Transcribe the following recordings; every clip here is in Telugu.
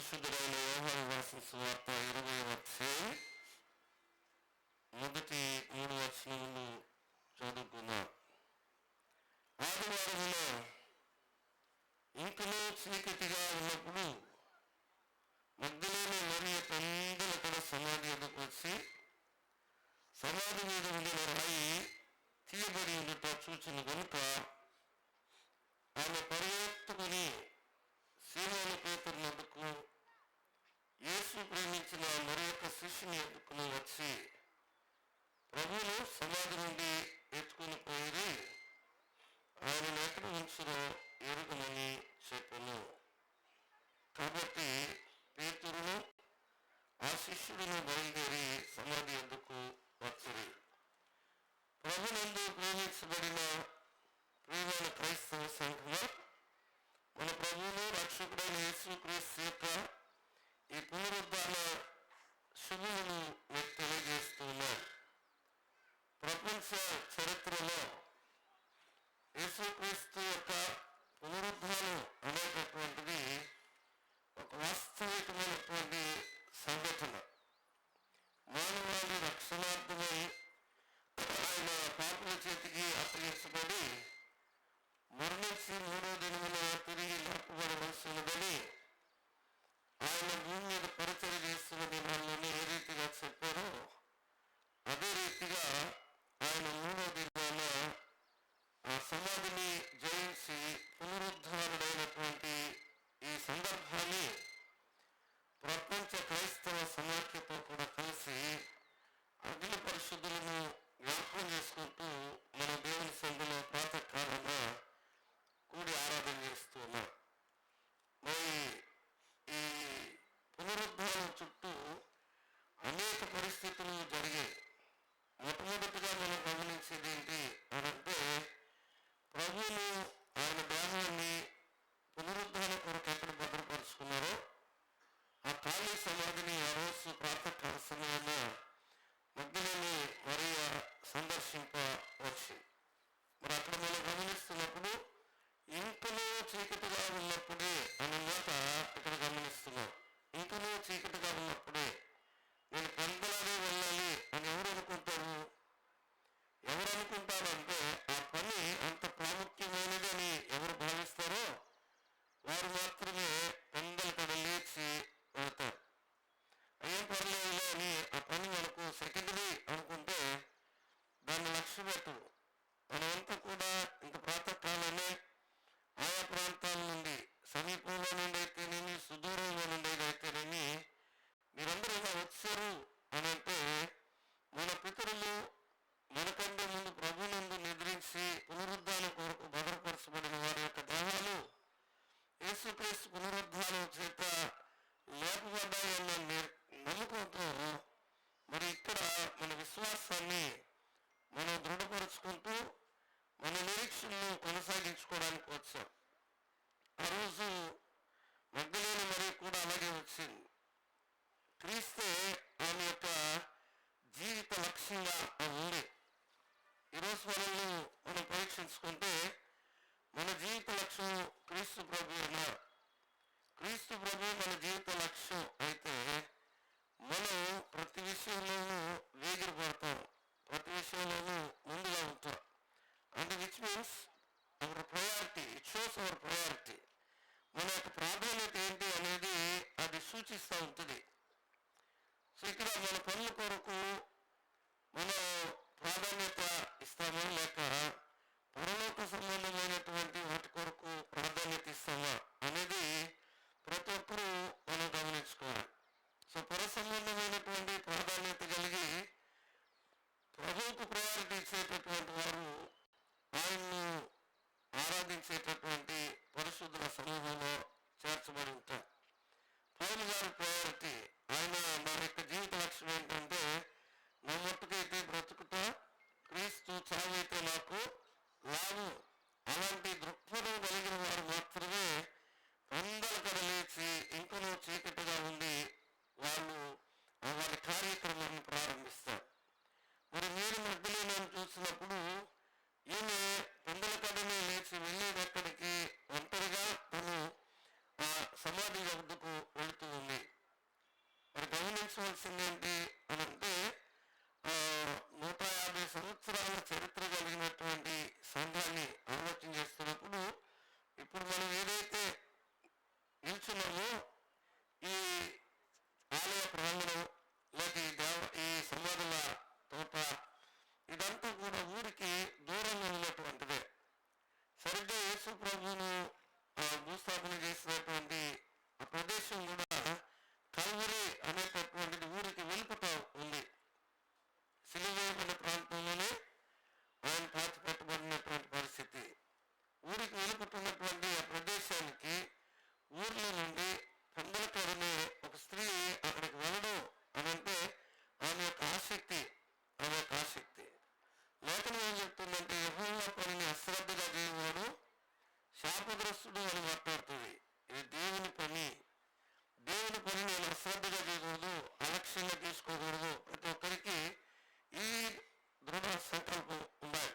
పరిశుద్ధుడైన యోహాను రాసిన సువార్త 20వ అధ్యాయం మొదటి 3 వచనములు చదువుకున్నాం. ఆదివారంలో ఇంకనూ చీకటిగా ఉన్నప్పుడు మగ్దలేనే మరియ పెందలకడ సమాధి ఎదుకు వచ్చి సమాధి మీద ఉండిన రాయి తీయబడి ఉండుట చూచిన కనుక ఆమె పరిగెత్తుకుని సీమోను పేతురు వద్దకు యేసు ప్రేమించిన మరి యొక్క శిష్యుని ఎత్తుకుని వచ్చి ప్రభువును సమాధి నుండి ఎత్తుకుని పోయి ఆయన ఎక్కడ ఉంచులో ఎరుగమని చెప్పాను. కాబట్టి పేతురును ఆ శిష్యుడును బయలుదేరి సమాధి ఎద్దుకు వచ్చి ప్రభునందు ప్రేమించబడిన ప్రియమైన క్రైస్తవ సంఘంలో మన ప్రభువును రక్షకుడైన యేసుక్రీస్తు యొక్క ఈ పునరుద్ధాన శుభమును మీకు తెలియజేస్తున్నాం. ప్రపంచ చరిత్రలో యేసుక్రీస్తు యొక్క పునరుద్ధానం అనేటటువంటిది ఒక వాస్తవికమైనటువంటి సంఘటన. మానవాళి రక్షణార్థమై ఆయన పాపుల చేతికి అప్పగించబడి మరణించి 3వ దినమున తిరిగి లేపబడవలసినదని ఆయన భూమి మీద పరిచయం చేస్తున్న దినాల్లోనే ఏ రీతిగా చెప్పారో అదే రీతిగా ఆయన 3వ దినాన ఆ సమాధిని జయించి పునరుద్ధారుడైనటువంటి ఈ సందర్భాన్ని ప్రపంచ క్రైస్తవ సమాఖ్యతో కూడా కలిసి అగ్ని పరిశుద్ధులను జ్ఞాపకం చేసుకుంటూ మన దేవుని సంఘంలో ప్రాతకాలంగా కూడి ఆరాధన చేస్తున్నాం. మరి ఈ పునరుద్ధానం చుట్టూ అనేక పరిస్థితులు జరిగాయి. మొట్టమొదటిగా మనం గమనించేది ఏంటి అనంటే ప్రభువును ఆయన దేహాన్ని పునరుద్ధానం కొరకు ఎక్కడ భద్రపరుచుకున్నారో ఆ ఖాళీ సమాధిని ఆ రోజు ప్రాతకాల సమయంలో మగ్దలేనే మరియ సందర్శింపవచ్చు. మరి అక్కడ మనం గమనిస్తున్నప్పుడు ఇంకనూ చీకటిగా ఉన్నప్పుడే అనే మాట ఇక్కడ గమనిస్తున్నాం. ఇంకనూ చీకటిగా ఉన్నప్పుడే నేను పెందలాడే వెళ్ళాలి అని ఎవరు అనుకుంటారంటే ఆ పని అంత ప్రాముఖ్యమైనది అని ఎవరు భావిస్తారో వారు మాత్రమే పెందలకడ లేచి వెళ్తారు. ఏం పర్లేదు అని ఆ పని మనకు సెకండరీ అనుకుంటే దాన్ని లక్ష్య పెట్టరు. మనమంతా కూడా ఇంత ప్రాతకాలమే ఆయా ప్రాంతాల నుండి సమీపంలో నుండి అయితేనేమి సుదూరంలో నుండి అయితేనేమి మీరందరూ ఇలా వచ్చారు అని అంటే మన పితరులు మనకంటే ముందు ప్రభునందు నిద్రించి పునరుద్ధానం కొరకు భద్రపరచబడిన వారి యొక్క దేహాలు యేసుక్రీస్తు పునరుద్ధానం చేత లేపబడ్డాయన్న నమ్మకంతో మరి ఇక్కడ మన విశ్వాసాన్ని మనం దృఢపరుచుకుంటూ మన నిరీక్షణను కొనసాగించుకోవడానికి వచ్చాం. ఆ రోజు మగ్దలేనే మరి కూడా అలాగే వచ్చింది. క్రీస్తే ఆమె యొక్క జీవిత లక్ష్యంగా ఉంది. ఈరోజు మనం పరీక్షించుకుంటే మన జీవిత లక్ష్యం క్రీస్తు ప్రభు ఉన్నారు. క్రీస్తు ప్రభు మన జీవిత లక్ష్యం అయితే మనం ప్రతి విషయంలోనూ వేగిరి పడతాం, ప్రతి విషయంలోనూ ముందుగా ఉంటాం. అంటే which means our priority, it shows our priority. మన యొక్క ప్రాధాన్యత ఏంటి అనేది అది సూచిస్తూ ఉంటుంది. సో ఇక్కడ మన పనుల కొరకు మనం ప్రాధాన్యత ఇస్తామా లేక పరలోక సంబంధమైనటువంటి వాటి కొరకు ప్రాధాన్యత ఇస్తామా అనేది ప్రతి ఒక్కరూ మనం గమనించుకోవాలి. సో పర సంబంధమైనటువంటి ప్రాధాన్యత కలిగి ప్రభువుకు ప్రయారిటీ ఇచ్చేటటువంటి వారు ఆయన్ను ఆరాధించేటటువంటి పరిశుద్ధుల సమూహంలో చేర్చబడి ఉంటారు. పౌలు గారి ప్రయారిటీ ఆయన నా యొక్క జీవిత లక్ష్యం ఏంటంటే నా మట్టుకైతే బ్రతుకుట క్రీస్తు, చావైతే నాకు లాభం. అలాంటి దృక్పథం కలిగిన వారు మాత్రమే పెందలకడ లేచి ఇంకనూ చీకటిగా ఉండి వాళ్ళు వారి కార్యక్రమాన్ని ప్రారంభిస్తారు. మరి మీరు మగ్దలేనని చూసినప్పుడు ఈమె పెందలకడనే లేచి వెళ్ళేది ఎక్కడికి? ఒంటరిగా తను ఆ సమాధి వద్దకు వెళుతూ చేసిందేంటి అని అంటే 150 సంవత్సరాల చరిత్ర కలిగినటువంటి సంఘాన్ని ఆలోచన చేస్తున్నప్పుడు ఇప్పుడు మనం ఏదైతే నిల్చున్నామో ఈ ఆలయ ప్రాంగణం లేక ఈ సమాధుల తోట ఇదంతా కూడా ఊరికి దూరంగా ఉన్నటువంటిదే. సరిగ్గా యేసు ప్రభువును భూస్థాపన చేసినటువంటి ఆ ప్రదేశం కూడా కల్వరి అనేటటువంటిది ఊరికి వెలుపట ఉంది. సిలువేయబడిన ప్రాంతంలోనే ఆయన పాతి పెట్టబడినటువంటి పరిస్థితి. ఊరికి వెలుపట్టున్నటువంటి ఆ ప్రదేశానికి ఊర్లో నుండి పెందలకడనే ఒక స్త్రీ అక్కడికి వెళ్ళడం అనంటే ఆమె యొక్క ఆసక్తి, లేఖనం ఏం చెప్తుందంటే యెహోవా పనిని అశ్రద్ధగా చేయవాడు శాపగ్రస్తుడు అని మాట్లాడుతుంది. ఇది దేవుని పని నేను అశ్రద్ధగా చేయకూడదు, అలక్ష్యంగా తీసుకోకూడదు. ప్రతి ఒక్కరికి ఈ దృఢ సంకల్పం ఉండాలి.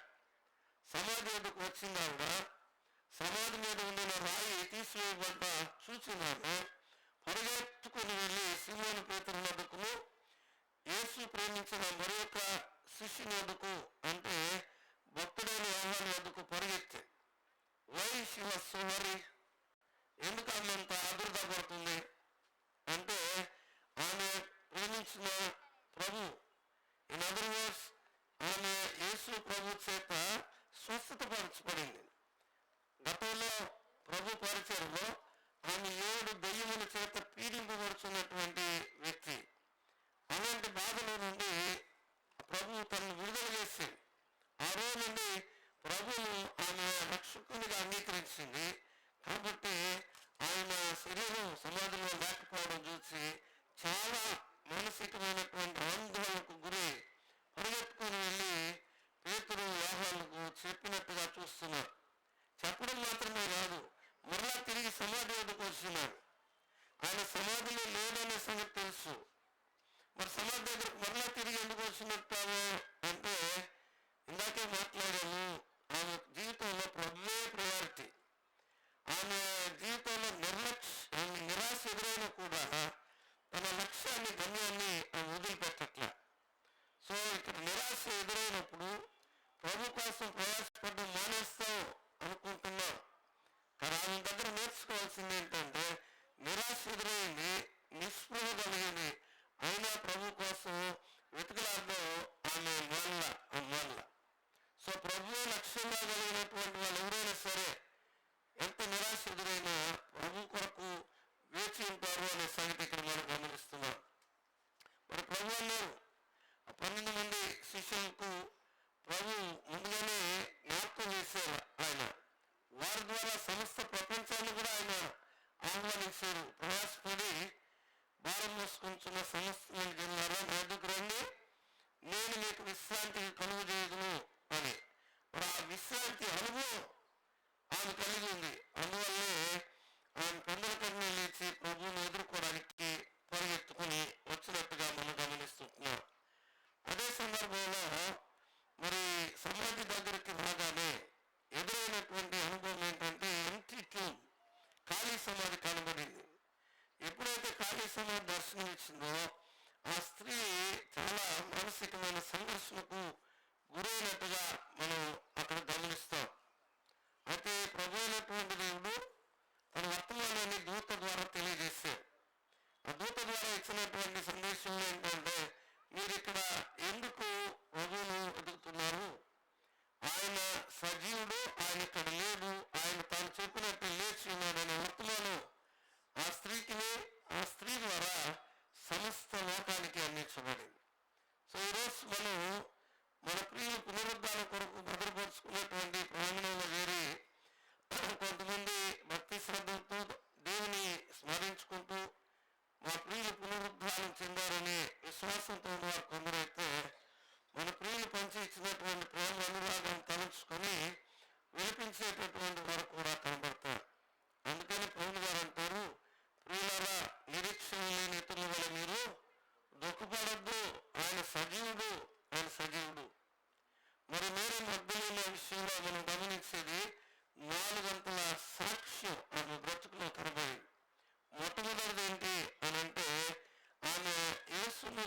సమాధి వద్దకు వచ్చింది ఆవిడ. సమాధి మీద ఉండిన రాయి తీసివేయబడ్డ చూచినాను. పరిగెత్తుకుని వెళ్ళి సీమోను పేతురు వద్దకును యేసు ప్రేమించిన మరి యొక్క శిష్యుని వద్దకు అంటే భక్తుడైన యోహాను వద్దకు పరిగెత్తి why she was so worry, ఎందుకు ఆమె అంత ఆదుర్దా పడుతుంది అంటే ఆమె ప్రేమించిన ప్రభు, ఇన్ అదర్ వర్డ్స్ ఆమె యేసు ప్రభు చేత స్వస్థత పరచబడింది. గతంలో ప్రభు పరిచయంలో ఆమె 7 దెయ్యముల చేత పీడింపబడుచున్నటువంటి వ్యక్తి. అలాంటి బాధల నుండి ప్రభు తనను విడుదల చేసి ఆ రోజు నుండి ప్రభువును ఆమె రక్షకునిగా అంగీకరించింది. కాబట్టి ఆయన శరీరం సమాధిలో లేకపోవడం చూసి చాలా మానసికమైనటువంటి ఆందోళనకు గురి పరిగెత్తుకుని వెళ్ళి పేతురు యోహానుకు చెప్పినట్టుగా చూస్తున్నారు. చెప్పడం మాత్రమే కాదు, మరలా తిరిగి సమాధి వద్దకు వచ్చినాడు. ఆయన సమాధిలో లేదనే సంగతి తెలుసు. మరి సమాధి దగ్గరకు మరలా తిరిగి ఎందుకు వచ్చినట్టాము అంటే ఇందాకే మాట్లాడాము, ఆమె జీవితంలో ప్రభువే ప్రయారిటీ. ఆమె జీవితంలో నిరాశ ఎదురైనా కూడా తన లక్ష్యాన్ని, గమ్యాన్ని ఆమె వదిలిపెట్టట్ల. సో ఇక్కడ నిరాశ ఎదురైనప్పుడు ప్రభు కోసం ప్రయాసపడడం మానేస్తాం అనుకుంటున్నాం. కానీ ఆమె దగ్గర నేర్చుకోవాల్సింది ఏంటంటే నిరాశ ఎదురైంది, నిస్పృహ కలిగింది, అయినా ప్రభు కోసం వెతుకులాడడం ఆమె వల్ల. సో ప్రభు లక్ష్యంగా కలిగినటువంటి వాళ్ళు ఎవరైనా సరే ఎంత నిరాశ ఎదురైనా ప్రభు కొరకు వేచి ఉంటారు అనే సంగతి ఇక్కడ మనం గమనిస్తున్నాం. మరి ప్రభు అన్నారు 12 మంది శిష్యులకు ప్రభు ముందుగానే జ్ఞాపకం చేశారు. ఆయన వారి ద్వారా సమస్త ప్రపంచాన్ని కూడా ఆయన ఆహ్వానించారు. ప్రయాసపడి భారం మోసుకుంటున్న సమస్త జనులారా నా దగ్గరకు రండి, నేను మీకు విశ్రాంతి కలుగజేయదును అని. మరి ఆ విశ్రాంతి అనుభవం ఆమె కలిగి ఉంది. అందువల్లే ఆమె పెందలకడనే లేచి ప్రభువును ఎదుర్కోవడానికి పరిగెత్తుకుని వచ్చినట్టుగా మనం గమనిస్తున్నాం. అదే సందర్భంలో మరి సమాధి దగ్గరికి రాగానే ఎదురైనటువంటి అనుభవం ఏంటంటే ఎంటీ ట్యూమ్, ఖాళీ సమాధి కనబడింది. ఎప్పుడైతే ఖాళీ సమాధి దర్శనం ఇచ్చిందో ఆ స్త్రీ చాలా మానసికమైన సంఘర్షణకు గురైనట్టుగా మనం అక్కడ గమనిస్తాం. అయితే ప్రభు అయినటువంటి దేవుడు తన వర్తమానాన్ని దూత ద్వారా తెలియజేశారు. ఆ దూత ద్వారా ఇచ్చినటువంటి సందేశం ఏంటంటే మీరు ఇక్కడ ఎందుకు ప్రభువును ఎదుగుతున్నారు, ఆయన సజీవుడు, ఆయన ఇక్కడ లేడు, ఆయన తాను చెప్పినట్టు లేచి ఉన్నాడు అనే వర్తమానం ఆ స్త్రీ ద్వారా సమస్త లోకానికి అందించబడింది. సో ఈరోజు మనం మన ప్రియుల పునరుద్ధాన కొరకు భద్రపరుచుకున్నటువంటి ప్రాంగణంలో చేరి కొంతమంది భక్తి శ్రద్ధలతో దేవుని స్మరించుకుంటూ మా ప్రియులు పునరుద్ధానం చెందారనే విశ్వాసంతో ఉన్నవారు కొందరైతే మన ప్రియులు పంచి ఇచ్చినటువంటి ప్రేమ అనురాగం తలుచుకొని వినిపించేటటువంటి వారు కూడా కనబడతారు. అందుకని పౌలు గారు అంటారు, ప్రియులారా నిరీక్షణ లేని ఇతరుల వల్ల మీరు దుఃఖపడద్దు, ఆయన సజీవుడు. మరి మేరీ మగ్దలేనే విషయంలో మనం గమనించేది 4 గంటల సాక్ష్యం ఆమె బ్రతుకులో కనబడింది. మొట్టమొదటిది ఏంటి అని అంటే ఆమె యేసును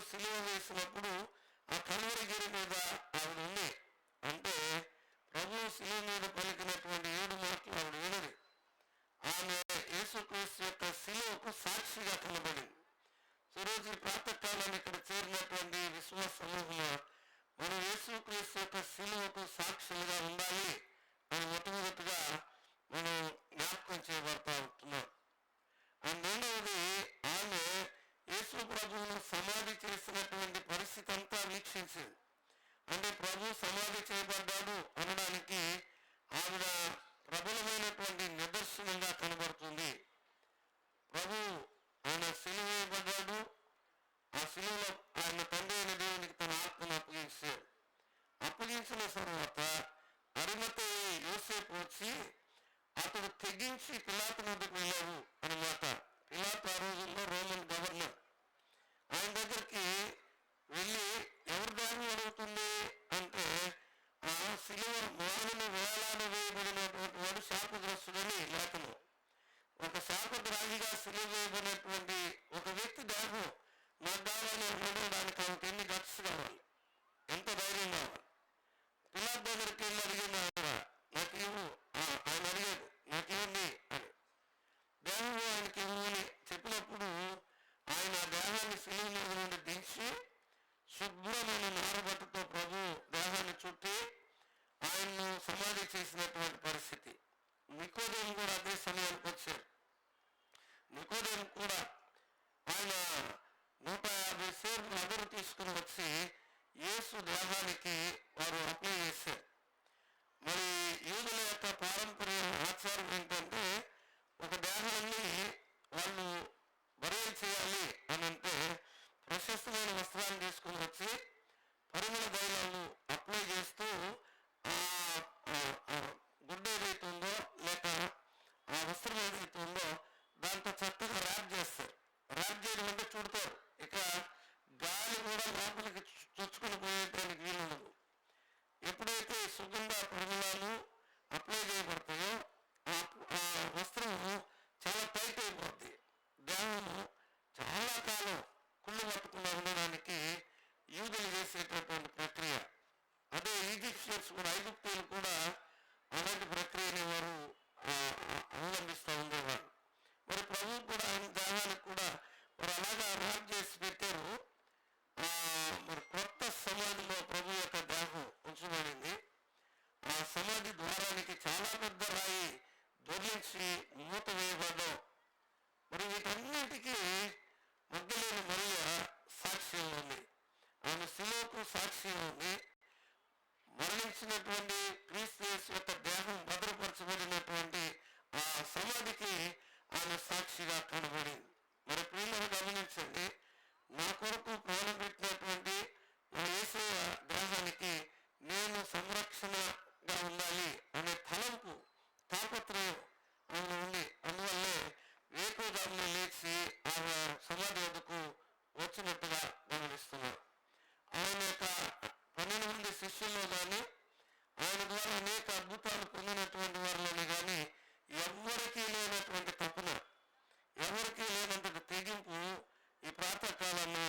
ఈరోజు ఈ ప్రాతకాలాన్ని ఇక్కడ చేరినటువంటి విశ్వాస సమూహంలో మనం యేసుక్రీస్తు యొక్క శిలువకు సాక్షులుగా ఉండాలి అని మొట్టమొదటిగా మనం జ్ఞాపకం చేయబడతా ఉంటున్నాం. రెండవది, ఆమె యేసు ప్రభువును సమాధి చేసినటువంటి పరిస్థితి అంతా వీక్షించింది. అంటే ప్రభు సమాధి చేయబడ్డాడు అనడానికి ఆవిడ ప్రబలమైనటువంటి నిదర్శనంగా కనబడుతుంది. ప్రభు ఆయన సిలువ వేయబడ్డాడు. ఆ సిలువలో ఆయన తండ్రి అయిన దేవునికి తన ఆత్మను అప్పగించాడు. అప్పగించిన తర్వాత అరిమతయి యోసేపు వచ్చి అతడు తెగించి పిలాతు వద్దకు వెళ్ళాడు అనమాట. పిలాతు ఆ రోజుల్లో రోమన్ గవర్నర్. ఆయన దగ్గరికి వెళ్ళి ఎవరి దాన్ని అడుగుతుంది అంటే ఆ సిలువ మానవుని వేలాడ వేయబడినటువంటి వాడు శాపగ్రస్తుడని లేఖనం. ఒక శాపగ్రాహిగా సిలువ వేయబడినటువంటి ఒక వ్యక్తి దేహం నాకు కావాలని అడగడానికి ఆమెకు ఎన్ని గట్స్ కావాలి, ఎంత ధైర్యం కావాలి. పిలాతు దగ్గరికి వెళ్ళి అడిగింది ఆవిడ, నాకు ఇవ్వు. ఆయన అడిగాడు, నాకు ఇవ్వండి అని. దేహం ఆయనకి ఇవ్వు అని చెప్పినప్పుడు ఆయన దేహాన్ని సిలువ మీద నుండి దించి శుభ్రమైన నారబట్టతో ప్రభు దేహాన్ని చుట్టి ఆయన్ను సమాధి చేసినటువంటి పరిస్థితి. నికోదేము కూడా అదే సమయానికి వచ్చాడు. నికోదేము కూడా ఆయన 150 సేర్లు అదురు తీసుకుని వచ్చి యేసు దేహానికి వారు అప్లై చేశారు. మరి యూదుల యొక్క పారంపర్య ఆచారం ఏంటంటే ఒక దేహాన్ని వాళ్ళు బరియలు చేయాలి అని అంటే ప్రశస్తమైన వస్త్రాన్ని తీసుకుని వచ్చి పరిమళ తైలాలు అప్లై చేస్తూ గుడ్డ ఏదైతే ఉందో లేక ఆ వస్త్రం ఏదైతే ఉందో దాంతో చక్కగా ర్యాప్ చేస్తారు. ర్యాప్ చేయడం అంటే చుడతారు. ఇక గాలి కూడా లోపలికి చొచ్చుకొని పోయేటానికి వీలుండదు. ఎప్పుడైతే సుగంధ పరిమళాలు అప్లై చేయబడతాయో ఆ వస్త్రం చాలా టైట్ అయిపోద్ది. దేహము చాలా కాలం కుళ్ళు పట్టకుండా ఉండడానికి యూదులు చేసేటటువంటి ప్రక్రియ. అదే ఈజిప్షియన్స్ కూడా, ఐగుప్తీయులు కూడా అలాంటి ప్రక్రియని వారు అవలంబిస్తూ ఉండేవారు. మరి ప్రభు కూడా ఆయన దేహానికి కూడా వారు అలాగా ర్యాప్ చేసి పెట్టారు. మరి కొత్త సమాధిలో ప్రభు యొక్క దేహం ఉంచబడింది. ఆ సమాధి ద్వారానికి చాలా పెద్ద రాయి దొరించి మూత వేయబడ్డం. మరి వీటన్నిటికీ మగ్ధలేని మరియ సాక్ష్యం ఉంది. ఆమె శిలువకు సాక్ష్యం ఉంది. మరణించినటువంటి క్రీస్తు యేసు యొక్క దేహం భద్రపరచబడినటువంటి ఆ సమాధికి ఆమె సాక్షిగా కనబడింది. మరి ప్రియులను గమనించండి, నా కొరకు ప్రాణం పెట్టినటువంటి నా యేసయ్య దేహానికి నేను సంరక్షణగా ఉండాలి అనే తలంపు, తాపత్రయం ఆమె ఉంది. అందువల్లే వేకువజామున లేచి ఆమె సమాధి వద్దకు వచ్చినట్టుగా గమనిస్తున్నారు. ఆయన యొక్క 12 మంది శిష్యుల్లో కానీ ఆయన ద్వారా అనేక అద్భుతాలు పొందినటువంటి వారిలోనే కానీ ఎవరికీ లేనటువంటి తపన, ఎవరికీ లేనంత తెగింపు ఈ ప్రాతకాలంలో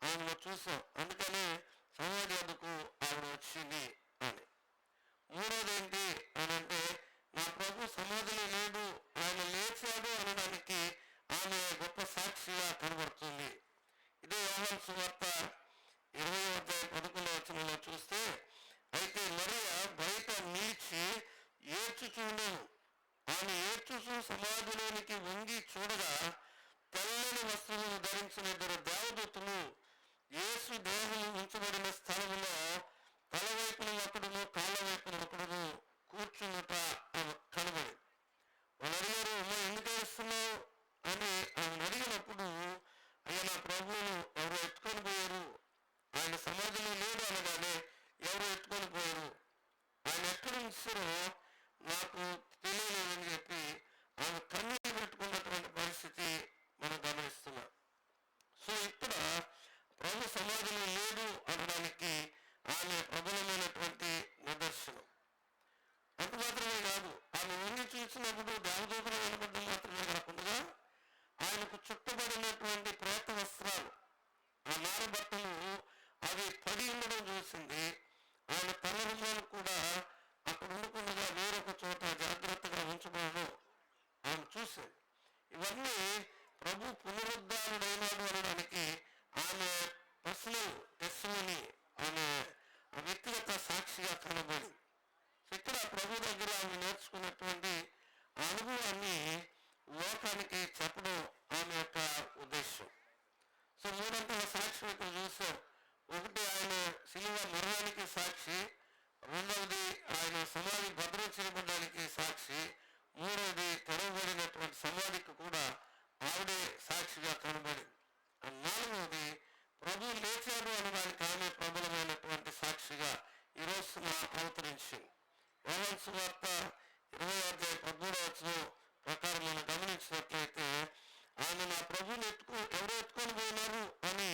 ఆమెను చూసాం. అందుకని సమాధి వద్దకు ఆవిడ వచ్చింది అని. మూడోది ఏంటి అని అంటే, నా ప్రభు సమాధిలో లేడు, ఆయన లేచాడు అనడానికి ఆమె గొప్ప సాక్షిగా కనబడుతుంది. ఇదే యోహాను సువార్త 20:11 చూస్తే, అయితే మరియ బయట నిలిచి ఏడ్చుచుండెను. ఆమె ఏడ్చుచు సమాధిలోనికి వంగి చూడగా తెల్లని వస్త్రములు ధరించిన 2 దేవదూతలు యేసు దేహము ఉంచబడిన స్థలములో తల వైపున ఒకడును కాళ్ళ వైపున ఒకడును కూర్చున్నట కనబడి వాళ్ళు అడిగారు, అమ్మా ఎందుకు ఏడుస్తున్నావు అని ఆమెను అడిగినప్పుడు, అయ్యా నా ప్రభువును ఎవరో ఎత్తుకొని పోయారు, ఆయన సమాధిలో లేడు అనగానే ఎవరో ఎత్తుకొని పోయారు, ఆయన ఎక్కడ ఉంచారో నాకు తెలియలేదని చెప్పి ఆమె కన్నీరు పెట్టుకున్నటువంటి పరిస్థితి మనం గమనిస్తున్నాం. సో ఇక్కడ ప్రభు సమాధిలో లేడు అనడానికి ఆమె ప్రబలమైనటువంటి నిదర్శనం. అంత మాత్రమే కాదు, ఆమె వంగి చూసినప్పుడు దేవదూతలు వినపడడం మాత్రమే కాకుండా ఆయనకు చుట్టబడినటువంటి ప్రేత వస్త్రాలు, ఆ నారబట్టలు అవి పడి ఉండడం చూసింది. ఆయన తలరుమాలు కూడా అక్కడ ఉండకుండా వేరొక చోట జాగ్రత్తగా ఉంచబడడం ఆమె చూసింది. ఇవన్నీ ప్రభు పునరుద్ధారుడైనాడు అనడానికి సో మూడంతల సాక్ష్యం ఇక్కడ చూసాం. ఒకటి ఆయన శిలువ మరణానికి సాక్షి, రెండవది ఆయన సమాధి భద్రం చేయబడడానికి సాక్షి, మూడవది తెరవబడినటువంటి సమాధికి కూడా ఆవిడే సాక్షిగా కనబడింది. నాలుగవది ప్రభు లేచాడు అనడానికి ఆమె ప్రబలమైనటువంటి సాక్షిగా ఈ రోజున అవతరించింది. యోహాను సువార్త 20:13 ప్రకారం మనం గమనించినట్లయితే ఆమె నా ప్రభుని ఎవరు ఎత్తుకొని పోయినారు అని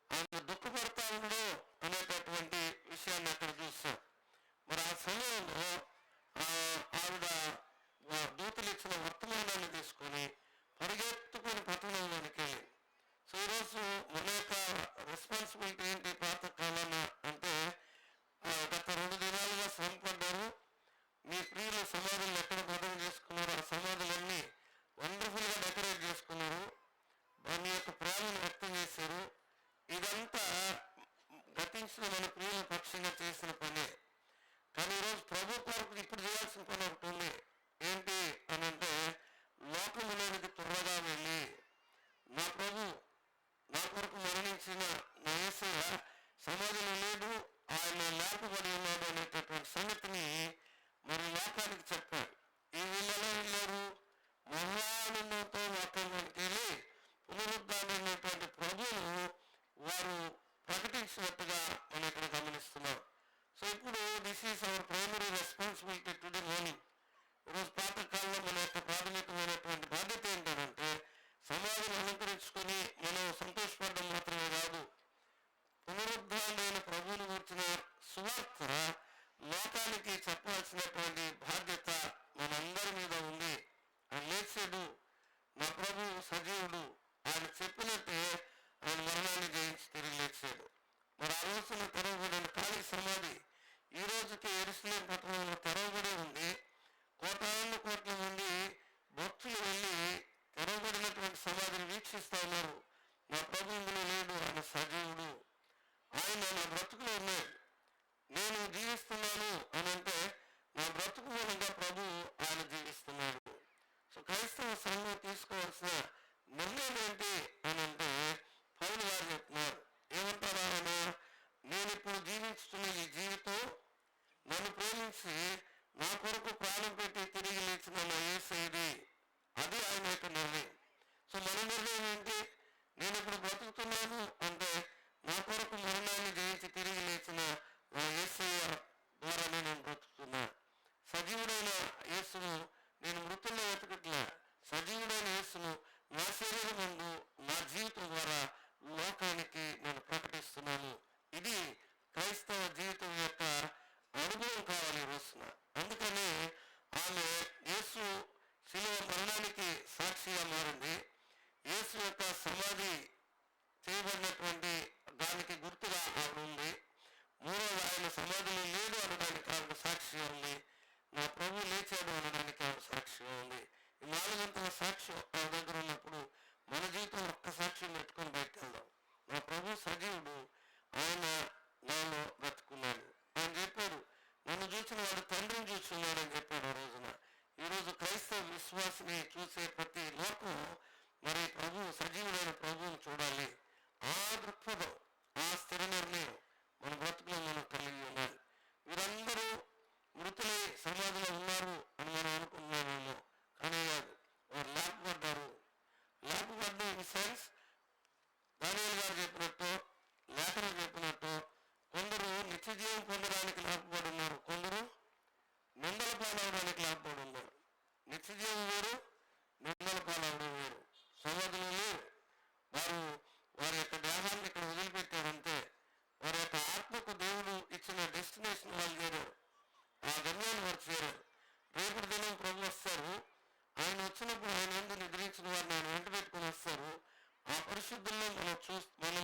ఆమె దుఃఖపడతా ఉందో అనేటటువంటి విషయాన్ని అక్కడ చూస్తాం. మరి ఆ సమయంలో ఆవిడ దూతలు ఇచ్చిన వర్తమానాన్ని తీసుకొని పరిగెత్తుకొని పట్టణంలోనికి వెళ్ళింది. సో ఈరోజు మన యొక్క రెస్పాన్సిబిలిటీ ఏంటి? ప్రాతకాలం అంటే గత 2 దినాలుగా శ్రమ పడ్డారు. మీ ప్రియుల సమాధులను ఎక్కడ భద్రం చేసుకున్నారు, ఆ సమాధులన్నీ వండర్ఫుల్గా డెకరేట్ చేసుకున్నారు, మీ యొక్క ప్రేమను వ్యక్తం చేశారు. ఇదంతా గతించిన మన ప్రియుల పక్షంగా చేసిన పనే. కానీ ఈరోజు ప్రభు కొరకు ఇప్పుడు చేయాల్సిన పని ఒకటి ఉంది. ఏంటి అని అంటే, లోకములోనికి త్వరగా వెళ్ళి నా ప్రభు నా కొరకు మరణించిన నా యేసయ్య సమాధిలో లేడు, ఆయన లేపబడి ఉన్నాడు అనేటటువంటి సంగతిని మరి లోకానికి చెప్పారు. ఈ వీళ్ళు ఎలా వెళ్ళారు? మహానందంతో లోకంలోకి వెళ్ళి పునరుద్ధానమైనటువంటి ప్రభువును వారు ప్రకటించినట్టుగా మనం ఇక్కడ గమనిస్తున్నాం. సో ఇప్పుడు this is our primary responsibility to the morning. ఈరోజు ప్రాతకాలంలో మన యొక్క ప్రాథమికమైనటువంటి బాధ్యత ఏంటంటే సమాధిని అలంకరించుకొని మనం సంతోషపడడం మాత్రమే కాదు, పునరుద్ధానమైన ప్రభువును గురించిన సువార్త లోకానికి చెప్పాల్సినటువంటి బాధ్యత మనందరి మీద ఉంది. ఆయన లేచాడు, నా ప్రభు సజీవుడు, ఆయన చెప్పినట్టే ఆయన మరణాన్ని జయించి తిరిగి లేచాడు. మరి ఆ రోజున తెరవబడిన ఖాళీ సమాధి ఈ రోజుకి యెరూషలేము పట్టణంలో తెరవబడి ఉంది. కోట్ల మంది భక్తులు వెళ్ళి తెరవబడినటువంటి సమాధిని వీక్షిస్తా ఉన్నారు. నా ప్రభు ఇందులో లేడు, ఆయన సజీవుడు, ఆయన నా బ్రతుకులో ఉన్నాడు, నేను జీవిస్తున్నాను అని అంటే నా బ్రతుకు మూలంగా ప్రభు ఆయన జీవిస్తున్నాడు. సో క్రైస్తవ సంఘం తీసుకోవాల్సిన నిర్ణయం ఏంటి అని అంటే పౌలు గారు చెప్తున్నారు. ఏమంటారా ఆయన? నేను ఇప్పుడు జీవిస్తున్న ఈ జీవితం నన్ను ప్రేమించి నా కొరకు ప్రాణం పెట్టి తిరిగి లేచిన నా యేసయ్యది. అది ఆయన యొక్క నిర్ణయం. సో మన నిర్ణయం ఏంటి? నేను ఇప్పుడు బ్రతుకుతున్నాను అంటే నా కొరకు మరణాన్ని జయించి తిరిగి లేచిన నా యేసయ్య ద్వారానే నేను బ్రతుకుతున్నా. సజీవుడైన యేసును నేను మృతుల్లో వెతకట్లా, సజీవుడైన యేసును నా శరీరం ముందు నా జీవితం ద్వారా లోకానికి నేను ప్రకటిస్తున్నాను. ఇది క్రైస్తవ జీవితం యొక్క అనుభవం కావాలి ఈ రోజున. అందుకని ఆమె యేసు శిలువ మరణానికి సాక్షిగా మారింది. యేసు యొక్క సమాధి చేయబడినటువంటి దానికి గుర్తుగా ఆవిడ ఉంది. మూడవ ఆయన సమాధిలో లేడు అనడానికి ఆవిడ సాక్షిగా ఉంది. నా ప్రభు లేచాడు అనడానికి ఆవిడ సాక్షిగా ఉంది. ఈ 4 గంటల సాక్ష్యం ఆవిడ దగ్గర ఉన్నప్పుడు మన జీవితం ఒక్క సాక్ష్యం పెట్టుకొని బయటకెళ్దాం. నా ప్రభు సజీవుడు, ఆయన నాలో బ్రతుకున్నాడు. ఆయన చెప్పాడు, నన్ను చూసిన వాడు తండ్రిని చూస్తున్నాడు అని చెప్పాడు ఆ రోజున. ఈరోజు క్రైస్తవ విశ్వాసిని చూసే ప్రతి లోకం మరి ప్రభు సజీవుడైన ప్రభువును చూడాలి. ఆ దృక్పథం, ఆ స్థిర నిర్ణయం మన బ్రతుకులో మనం కలిగి ఉండాలి. వీరందరూ మృతులై సమాధిలో ఉన్నారు అని మనం అనుకున్నామేమో, కానీ కాదు, వారు లేపబడ్డారు. లేపబడ్డ ఇన్ సెన్స్ దానియేలు గారు చెప్పినట్టు, లేఖనం చెప్పినట్టు కొందరు నిత్య జీవం పొందడానికి లేపబడి ఉన్నారు, కొందరు నిందల పాలవడానికి లేపబడి ఉన్నారు. నిత్య జీవం వేరు, నిందల పాలవడం వేరు. సమాధిలో లేరు, వారి యొక్క దేహాన్ని ఇక్కడ వదిలిపెట్టారంటే వారి యొక్క ఆత్మకు దేవుడు ఇచ్చిన డెస్టినేషన్ వాళ్ళు చేరారు, ఆ గమ్యాన్ని వారు చేరారు. రేపటి దినం ప్రభు వస్తారు. ఆయన వచ్చినప్పుడు ఆయన ముందు నిద్రించిన వారిని ఆయన వెంట పెట్టుకుని వస్తారు. ఆ పరిశుద్ధుల్లో మన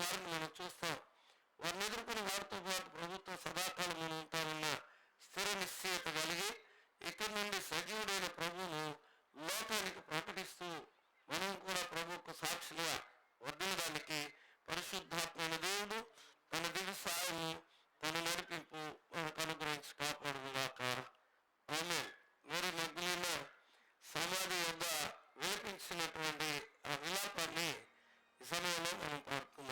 వారిని మనం చూస్తాం. వారిని ఎదుర్కొని వారితో పాటు ప్రభుత్వ సదాకాలం మనం ఉంటామన్న స్థిర నిశ్చయత కలిగి ఇక్కడి నుండి సజీవుడైన ప్రభువును లోకానికి ప్రకటిస్తూ మనం కూడా ప్రభువుకు సాక్షులుగా వర్ధిల్లడానికి పరిశుద్ధాత్మైన దేవుడు తన దివ్య సాయము, తన నడిపింపు మనకు అనుగ్రహించి కాపాడుగాక. ఆమేన్. మేరీ మగ్దలేనే సమాధి వద్ద విలపించినటువంటి ఆ విలాపాన్ని ఈ సమయంలో మనం పాడుతున్నాం.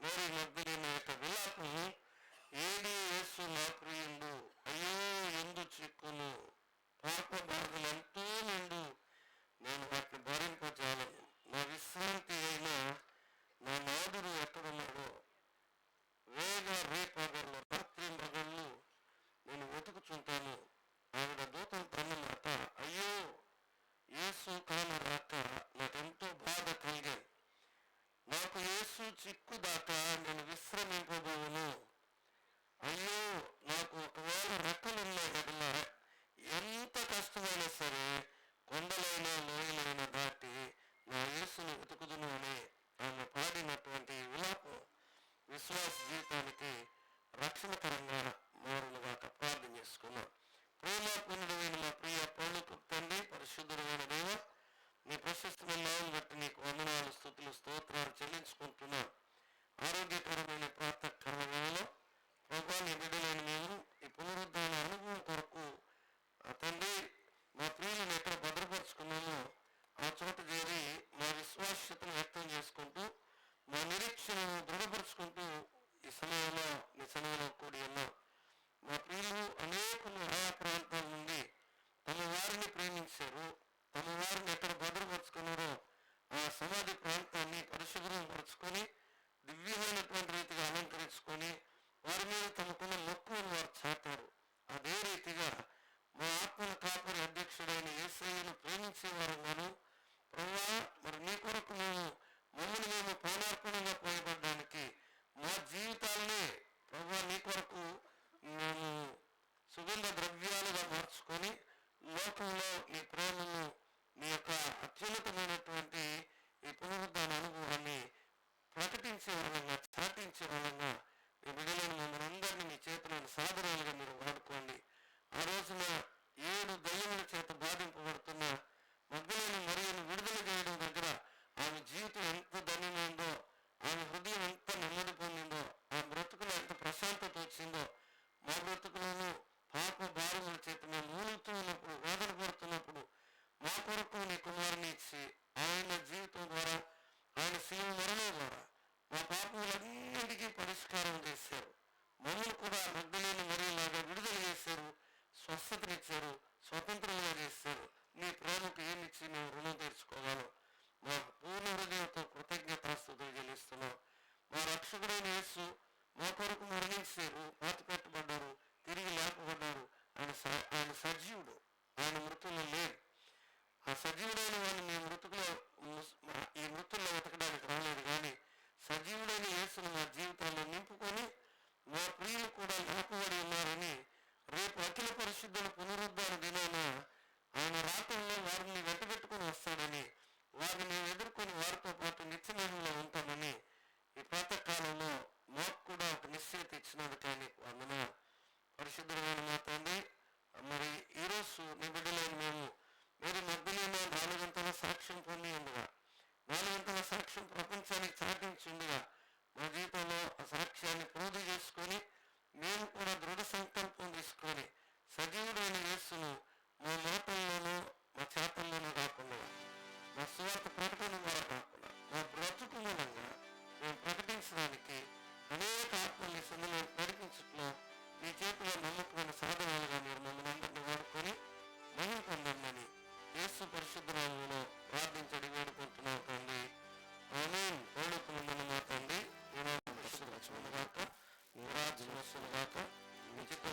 మేరీ మగ్దలేని యొక్క విలాపం, ఏది యేసు నా ప్రియుడు, అయ్యో ఎందు చిక్కును, పాప బాధలు ఎంతో నిండు, నేను వాటిని భరింపజాలను, నా విశ్రాంతి అయినా నా నాదుడు ఎక్కడున్నాడో, వేగ రేపగళ్ళు రాత్రి మగళ్ళు నేను వెతుకుచుంటాను. ఆవిడ దూతలు తన్నమాట, అయ్యో యేసు కాను రాక నాకెంతో బాధ కలిగాను, నాకు యేసు చిక్కుదాకా నేను విశ్రమింపబోవును. అయ్యో నాకు ఒకవేళ రెక్కలున్నాయి కదా, ఎంత కష్టమైనా సరే కొండలైనా లోయలైనా దాటి నా యేసుని వెతుకుదును అని ఆమె పాడినటువంటి విలాపం విశ్వాస జీవితానికి రక్షణకరంగా మారునుగాక. ప్రార్థన చేసుకున్నాం. ప్రేమపూర్ణుడైన మా ప్రియ పౌలుకు తండ్రి, పరిశుద్ధుడైన దేవ, నీ ప్రశస్తమైన నామం బట్టి నీకు వందనాలు, స్తుతులు, స్తోత్రాలు చెల్లించుకుంటున్నాం. ఆరోగ్యకరమైన ప్రాతకాలంలో ప్రభా నీ బిడ్డలైన మేము ఈ పునరుద్ధరణ అనుభవం కొరకు తండ్రి మా ప్రియులను ఎక్కడ భద్రపరుచుకున్నామో ఆ చోట చేరి మా విశ్వాస్యతను వ్యక్తం చేసుకుంటూ మా నిరీక్షణను దృఢపరుచుకుంటూ ఈ సమయంలో నీ సమయంలో కూడి ఉన్నాం. మా ప్రియులు అనేకులు ఆయా ప్రాంతాల నుండి తమ వారిని ప్రేమించారు. తమ వారిని ఎక్కడ భద్రపరుచుకున్నారో ఆ సమాధి ప్రాంతాన్ని పరిశుభ్రం పరుచుకొని దివ్యమైనటువంటి రీతిగా అలంకరించుకొని వారి మీద తమకున్న మొక్కును వారు చాటారు. అదే రీతిగా మా ఆత్మల కాపరి అధ్యక్షుడైన యేసయ్యను ప్రేమించే వారున్నాను. ప్రభువా, మరి నీ కొరకు మమ్మల్ని మేము పౌనార్పణంగా పోయబడ్డానికి మా జీవితాలనే ప్రభువా నీ కొరకు మేము సుగంధ ద్రవ్యాలుగా మార్చుకొని లోకంలో నీ ప్రేమను, నీ యొక్క అత్యున్నతమైనటువంటి ఈ పునరుద్ధరణ అనుభవాన్ని ప్రకటించే విధంగా, చాటించే విధంగా ఈ బిడ్డలను మమ్మల్ని అందరినీ మీ చేతులను సాధనాలుగా మీరు వాడుకోండి. ఆ రోజున 7 దయ్యముల చేత బాధింపబడుతున్న మగ్దలేని మరియను విడుదల చేయడం దగ్గర ఆమె జీవితం ఎంత ధన్యమైందో, ఆమె హృదయం ఎంత నెమ్మది పొందిందో, ఆమె బ్రతుకులో ఎంత ప్రశాంతత వచ్చిందో, మా బ్రతుకులను పాప భారముల చేత మేము మూలుగుతూ ఉన్నప్పుడు, వేదన పడుతున్నప్పుడు మా కొరకు నీ కుమారుని ఇచ్చి ఆయన జీవితం ద్వారా, ఆయన శిలువ మరణం ద్వారా మా పాపములన్నింటికీ పరిష్కారం చేశారు. మమ్మల్ని కూడా మగ్దలేని మరియలాగా విడుదల చేశారు, స్వస్థతనిచ్చారు, స్వతంత్రంగా చేశారు. నీ ప్రేమకు ఏమిచ్చి మేము రుణం తీర్చుకోగలం. మా పూర్ణ హృదయంతో కృతజ్ఞతాస్తుతులు చెల్లిస్తున్నాం. మా రక్షకుడైన యేసు మా కొరకు మరణించారు, పాతిపెట్టబడ్డారు, తిరిగి లేపబడ్డారు. ఆయన సజీవుడు, ఆయన మృతుల్లో లేడు. ఆ సజీవుడైన వాడిని మీ ఈ మృతుల్లో వెతకడానికి రాలేదు, కానీ సజీవుడైన యేసును మా జీవితాల్లో నింపుకొని మా ప్రియులు కూడా లేపబడి ఉన్నారని రేపు అఖిల పరిశుద్ధుల పునరుద్ధరణ దినాన ఆయన రాత్రుల్లో వారిని వెంటబెట్టుకుని వస్తాడని, వారిని మేము ఎదుర్కొని వారితో పాటు నిత్యమహిమలో ఉంటామని ఈ ప్రాతకాలంలో మాకు కూడా ఒక నిశ్చయిత ఇచ్చినది. కానీ వందన పరిశుద్ధమైన మా తండ్రి, మరి ఈరోజు నీ బిడ్డలైన మేము మీరు మగ్దలేని 4 గంటల సాక్ష్యం పొంది ఉండగా, 4 గంటల సాక్ష్యం ప్రపంచానికి చాటించి ఉండగా మా జీవితంలో ఆ సాక్ష్యాన్ని ప్రోధి చేసుకొని మేము కూడా దృఢ సంకల్పం తీసుకొని సజీవుడైన యేసును మా మాటల్లోనూ మా చేతల్లోనూ కాకుండా, మా సువార్త ప్రకటన ద్వారా కాకుండా, మా బ్రతుకు మూలంగా మేము ప్రకటించడానికి అనేక ఆత్మల్ని సందులో నడిపించట్లో మీ చేతిలో నమ్మకమైన సాధనాలుగా మీరు మమ్మల్ని అందరినీ వాడుకొని మహిమ పొందండి. యేసు పరిశుద్ధ నామములో ప్రార్థించడి వేడుకుంటున్నాం తండ్రి. ఆమేన్. వేడుకున్న మా తండ్రి, గాక మీ రాజ్యం గాక, మీ చిత్తం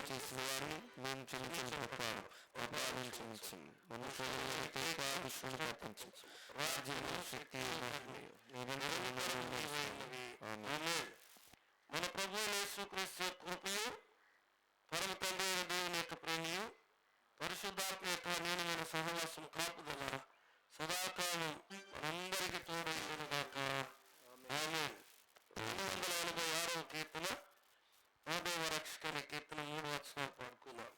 చేసిన వారిని మేము చెల్లించిన అపరాధం క్షమించి రాజ్యము శక్తి మన ప్రభు యేసుక్రీస్తు కృపయు, పరమ తండ్రి అయిన దేవుని యొక్క ప్రేమయు, పరిశుద్ధాత్మ యొక్క నియమమైన సహవాసం కాపుదల సదాకాలం అందరికీ తోడైండును గాక. ఆమేన్. 286వ కీర్తన, మా దేవ రక్షకుని కీర్తన 3 వచనాలు పాడుకున్నాం.